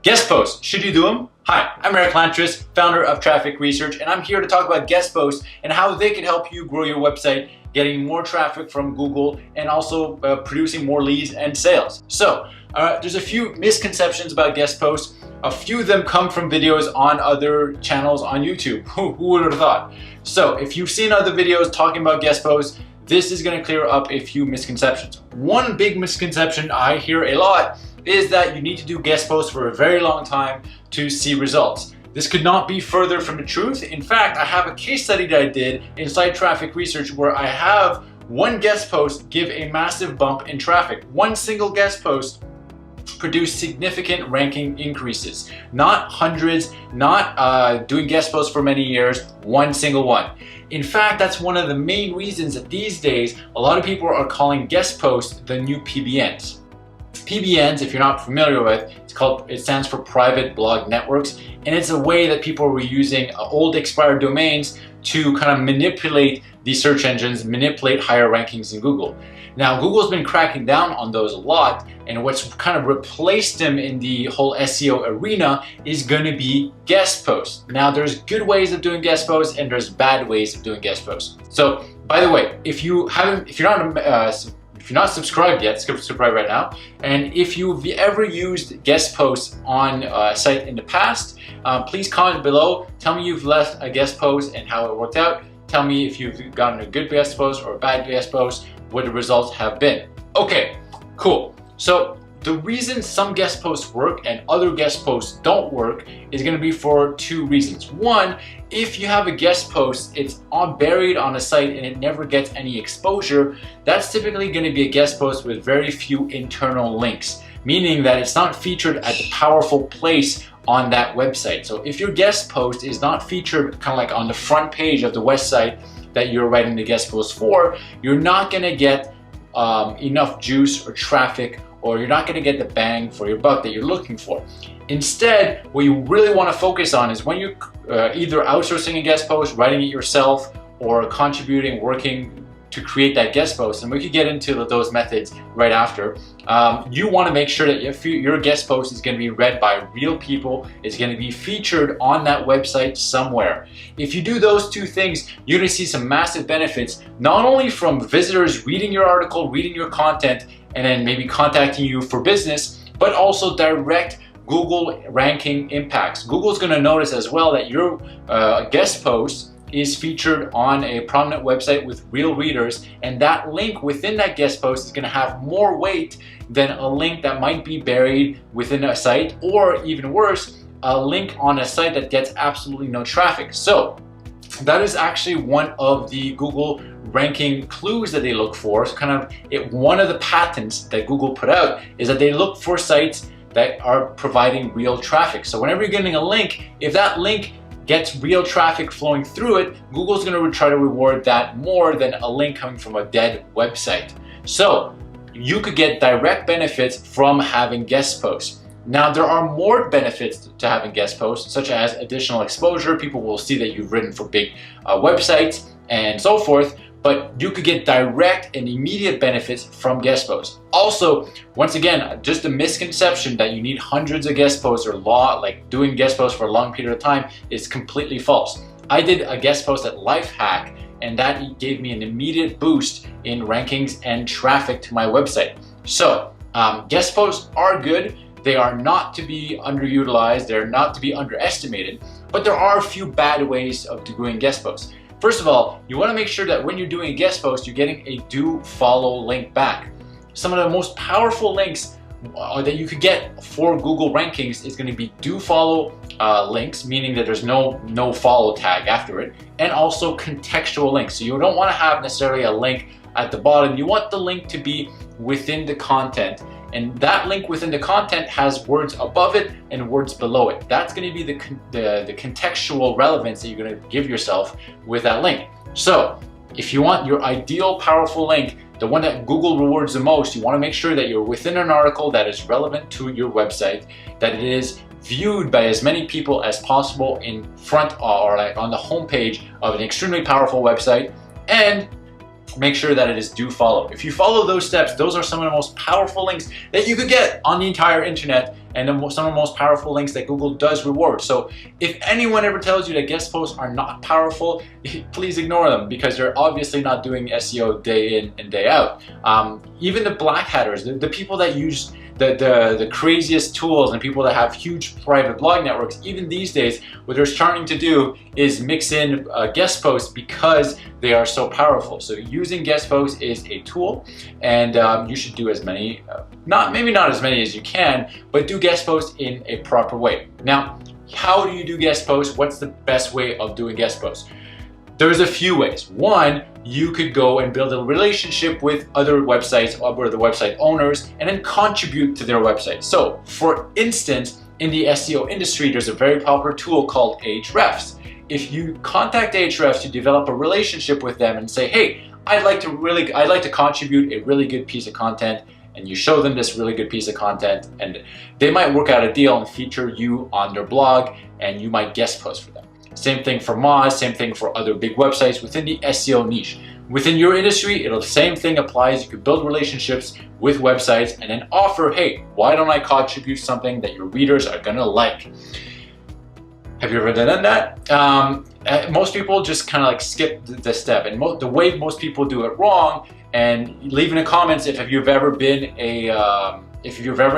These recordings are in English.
Guest posts, should you do them? Hi, I'm Eric Lantris, founder of Traffic Research, and I'm here to talk about guest posts and how they can help you grow your website, getting more traffic from Google, and also producing more leads and sales. So, there's a few misconceptions about guest posts. A few of them come from videos on other channels on YouTube. Who would have thought? So, if you've seen other videos talking about guest posts, this is going to clear up a few misconceptions. One big misconception I hear a lot is that you need to do guest posts for a very long time to see results. This could not be further from the truth. In fact, I have a case study that I did inside Traffic Research where I have one guest post give a massive bump in traffic. One single guest post produced significant ranking increases. Not hundreds, not doing guest posts for many years, one single one. In fact, that's one of the main reasons that these days a lot of people are calling guest posts the new PBNs. PBNs, if you're not familiar with, it stands for private blog networks, and it's a way that people were using old expired domains to kind of manipulate the search engines, manipulate higher rankings in Google. Now, Google's been cracking down on those a lot, and what's kind of replaced them in the whole SEO arena is going to be guest posts. Now, there's good ways of doing guest posts and there's bad ways of doing guest posts. So, by the way, if you're not subscribed yet, subscribe right now. And if you've ever used guest posts on a site in the past, please comment below. Tell me you've left a guest post and how it worked out. Tell me if you've gotten a good guest post or a bad guest post, what the results have been. Okay, cool. So the reason some guest posts work and other guest posts don't work is going to be for two reasons. One, if you have a guest post, it's buried on a site and it never gets any exposure, that's typically going to be a guest post with very few internal links, meaning that it's not featured at the powerful place on that website. So if your guest post is not featured kind of like on the front page of the website that you're writing the guest post for, you're not going to get enough juice or traffic, or you're not going to get the bang for your buck that you're looking for. Instead, what you really want to focus on is when you're either outsourcing a guest post, writing it yourself, or contributing, working to create that guest post, and we could get into those methods right after. You want to make sure that if your guest post is going to be read by real people, it's going to be featured on that website somewhere. If you do those two things, you're going to see some massive benefits, not only from visitors reading your article, reading your content, and then maybe contacting you for business, but also direct Google ranking impacts. Google's going to notice as well that your guest post is featured on a prominent website with real readers, and that link within that guest post is going to have more weight than a link that might be buried within a site, or even worse, a link on a site that gets absolutely no traffic. So that is actually one of the Google ranking clues that they look for. So one of the patents that Google put out is that they look for sites that are providing real traffic. So whenever you're getting a link, if that link gets real traffic flowing through it, Google's going to try to reward that more than a link coming from a dead website. So you could get direct benefits from having guest posts. Now, there are more benefits to having guest posts, such as additional exposure. People will see that you've written for big websites and so forth, but you could get direct and immediate benefits from guest posts. Also, once again, just a misconception that you need hundreds of guest posts or like doing guest posts for a long period of time is completely false. I did a guest post at Lifehack, and that gave me an immediate boost in rankings and traffic to my website. So guest posts are good. They are not to be underutilized. They're not to be underestimated, but there are a few bad ways of doing guest posts. First of all, you want to make sure that when you're doing a guest post, you're getting a do follow link back. Some of the most powerful links that you could get for Google rankings is going to be do follow links, meaning that there's no follow tag after it, and also contextual links. So you don't want to have necessarily a link at the bottom. You want the link to be within the content, and that link within the content has words above it and words below it. That's going to be the contextual relevance that you're going to give yourself with that link. So if you want your ideal powerful link, the one that Google rewards the most, you want to make sure that you're within an article that is relevant to your website, that it is viewed by as many people as possible in front or like on the homepage of an extremely powerful website, and make sure that it is do follow. If you follow those steps, those are some of the most powerful links that you could get on the entire internet, and some of the most powerful links that Google does reward. So if anyone ever tells you that guest posts are not powerful, please ignore them, because they're obviously not doing SEO day in and day out. Even the black hatters, the people that use the craziest tools, and people that have huge private blog networks, even these days, what they're starting to do is mix in guest posts because they are so powerful. So using guest posts is a tool, and you should do as many, maybe not as many as you can, but do guest posts in a proper way. Now, how do you do guest posts? What's the best way of doing guest posts? There's a few ways. One, you could go and build a relationship with other websites or the website owners and then contribute to their website. So for instance, in the SEO industry, there's a very popular tool called Ahrefs. If you contact Ahrefs, you develop a relationship with them and say, hey, I'd like to contribute a really good piece of content, and you show them this really good piece of content, and they might work out a deal and feature you on their blog, and you might guest post for them. Same thing for Moz, same thing for other big websites within the SEO niche. Within your industry, the same thing applies. You could build relationships with websites and then offer, hey, why don't I contribute something that your readers are gonna like? Have you ever done that? Most people just kind of like skip the step, and the way most people do it wrong, and leave in the comments if you've ever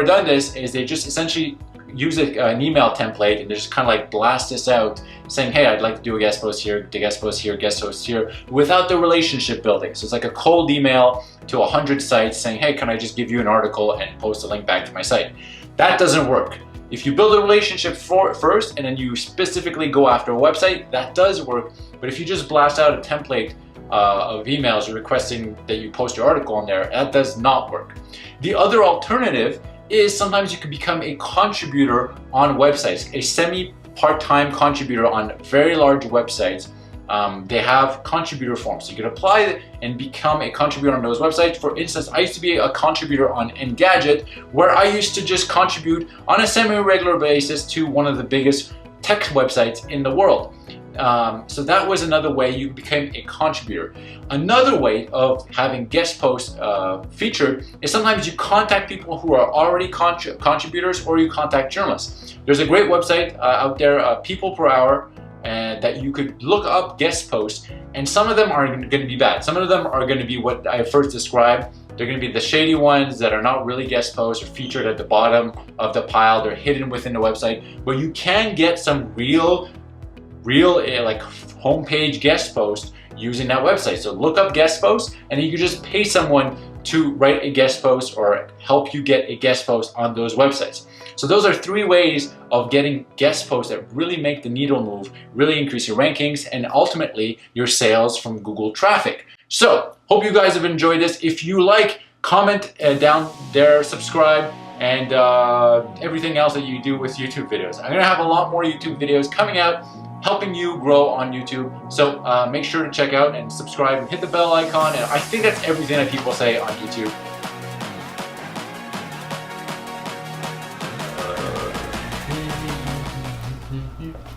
done this, is they just essentially use an email template and just kind of like blast this out saying, hey, I'd like to do a guest post here, guest post here, guest post here, without the relationship building. So it's like a cold email to 100 sites saying, hey, can I just give you an article and post a link back to my site? That doesn't work. If you build a relationship first and then you specifically go after a website, that does work. But if you just blast out a template of emails requesting that you post your article in there, that does not work. The other alternative is sometimes you can become a contributor on websites, a semi-part-time contributor on very large websites. They have contributor forms. So you can apply and become a contributor on those websites. For instance, I used to be a contributor on Engadget, where I used to just contribute on a semi-regular basis to one of the biggest tech websites in the world. So that was another way you became a contributor. Another way of having guest posts featured is sometimes you contact people who are already contributors, or you contact journalists. There's a great website out there, People Per Hour, that you could look up guest posts, and some of them are going to be bad. Some of them are going to be what I first described. They're going to be the shady ones that are not really guest posts or featured at the bottom of the pile. They're hidden within the website, but you can get some real like homepage guest posts using that website. So look up guest posts, and you can just pay someone to write a guest post or help you get a guest post on those websites. So those are 3 ways of getting guest posts that really make the needle move, really increase your rankings, and ultimately your sales from Google traffic. So hope you guys have enjoyed this. If you like, comment down there, subscribe, and everything else that you do with YouTube videos. I'm gonna have a lot more YouTube videos coming out, helping you grow on YouTube. So make sure to check out and subscribe and hit the bell icon. And I think that's everything that people say on YouTube.